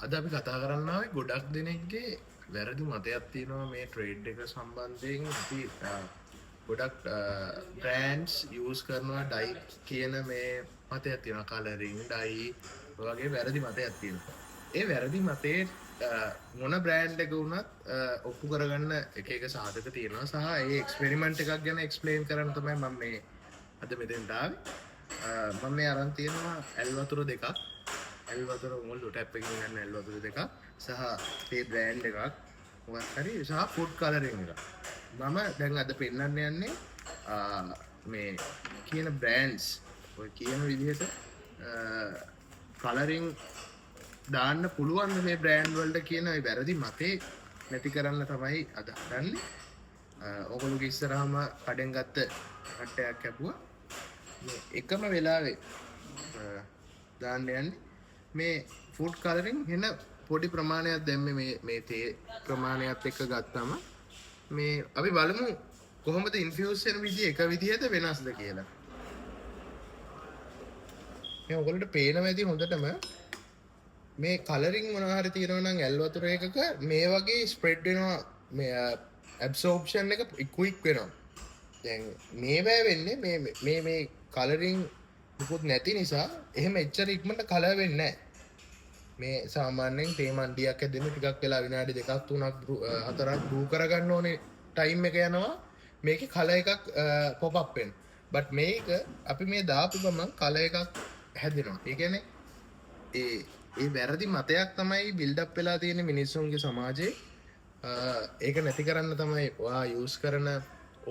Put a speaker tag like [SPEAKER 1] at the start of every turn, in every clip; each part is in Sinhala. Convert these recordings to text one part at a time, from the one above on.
[SPEAKER 1] අද අපි කතා කරන්න ආවේ ගොඩක් දෙනෙක්ගේ වැරදි මතයක් තියෙනවා මේ ට්‍රේඩ් එක සම්බන්ධයෙන්. අපි ගොඩක් බ්‍රෑන්ඩ්ස් යූස් කරනවා ඩයි කියන මේ මතයක් තියෙනවා. කලරින් ඩයි වගේ වැරදි මතයක් තියෙනවා. ඒ වැරදි මතේ මොන බ්‍රෑන්ඩ් එක වුණත් ඔප්පු කරගන්න එක එක සාධක තියෙනවා. සහ ඒ එක්ස්පෙරිමන්ට් එකක් ගැන එක්ස්ප්ලেইন කරන්න තමයි මම මේ අද මෙතෙන්ට ආවේ. මම මේ අරන් තියෙනවා ඇල් වතුර දෙකක්. ඇල් වතුර මුල්ලු ටැප් එකකින් ගන්න ඇල් වතුර දෙකක් සහ මේ බ්‍රෑන්ඩ් එකක් මොකක් හරි සහ ෆුඩ් කලරින් එකක්. මම දැන් අද පෙන්නන්න යන්නේ මේ කියන බ්‍රෑන්ඩ්ස් ඔය කියන විදිහට කලරින් දාන්න පුළුවන් මේ බ්‍රෑන්ඩ් වලට කියන ඒ වැරදි මතේ නැති කරන්න තමයි අද හදන්නේ. ඔයගොල්ලෝගේ ඉස්සරහම කඩෙන් ගත්ත කට්ටයක් කැපුවා. මේ එකම වෙලාවේ දාන්න යන්නේ මේ ෆුඩ් කලරින් වෙන පොඩි ප්‍රමාණයක් දැම්මේ මේ තේ ප්‍රමාණයත් එක්ක ගත්තම මේ අපි බලමු කොහොමද ඉන්ෆියුස් වෙන විදිය එක විදියද වෙනස්ද කියලා. මේ ඔයගොල්ලන්ට පේනවා ඇති හොඳටම මේ කලරින් මොනවා හරි තියෙනවා නම් ඇල් වතුර එකක මේ වගේ ස්ප්‍රෙඩ් වෙනවා. මේ ඇබ්සෝප්ෂන් එක ක්වික් වෙනවා. දැන් මේ බෑ වෙන්නේ මේ කලරින් මුකුත් නැති නිසා එහෙම එච්චර ඉක්මනට කලර් වෙන්නේ නැහැ. මේ සාමාන්‍යයෙන් තේ මණ්ඩියක් ඇදෙන්න ටිකක් වෙලා විනාඩි 2ක් 3ක් 4ක් බූ කරගන්න ඕනේ ටයිම් එක යනවා මේකේ කලර් එකක් පොප් අප් වෙන. බට් මේක අපි මේ දාපු ගමන් කලර් එකක් හැදෙනවා. ඒ කියන්නේ ඒ වැරදි මතයක් තමයි බිල්ඩ් අප් වෙලා තියෙන මිනිස්සුන්ගේ සමාජයේ. ඒක නැති කරන්න තමයි ඔයා යූස් කරන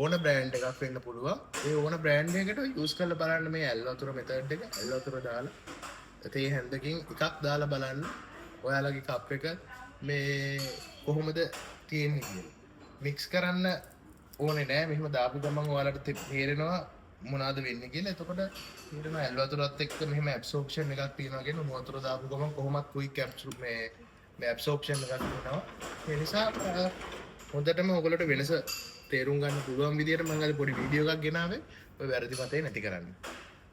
[SPEAKER 1] ඕන බ්‍රෑන්ඩ් එකක් වෙන්න පුළුවන්. ඒ ඕන බ්‍රෑන්ඩ් එකකට යූස් කරලා බලන්න මේ ඇල් වතුර මෙතඩ් එක. ඇල් වතුර දාලා තේ හැන්දකින් එකක් දාලා බලන්න ඔයාලගේ කප් එක මේ කොහොමද තියෙන්නේ කියලා. මික්ස් කරන්න ඕනේ නෑ. මෙහෙම දාපු ගමන් ඔයාලට තේරෙනවා මොනවද වෙන්නේ කියලා. එතකොට තේරෙනවා ඇල් වතුරත් එක්ක මෙහෙම ඇබ්සෝප්ෂන් එකක් තියෙනවා කියන උණු වතුර දාපු ගමන් කොහොමත් ක්වික් මේ ඇබ්සෝප්ෂන් එකක් වෙනවා. ඒ නිසා හොඳටම ඔයගොල්ලෝට වෙනස තේරුම් ගන්න පුළුවන් විදිහට මම අද පොඩි වීඩියෝ එකක් ගෙනාවේ ඔය වැරදි මතේ නැති කරන්න.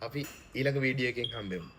[SPEAKER 1] අපි ඊළඟ වීඩියෝ එකකින් හම්බෙමු.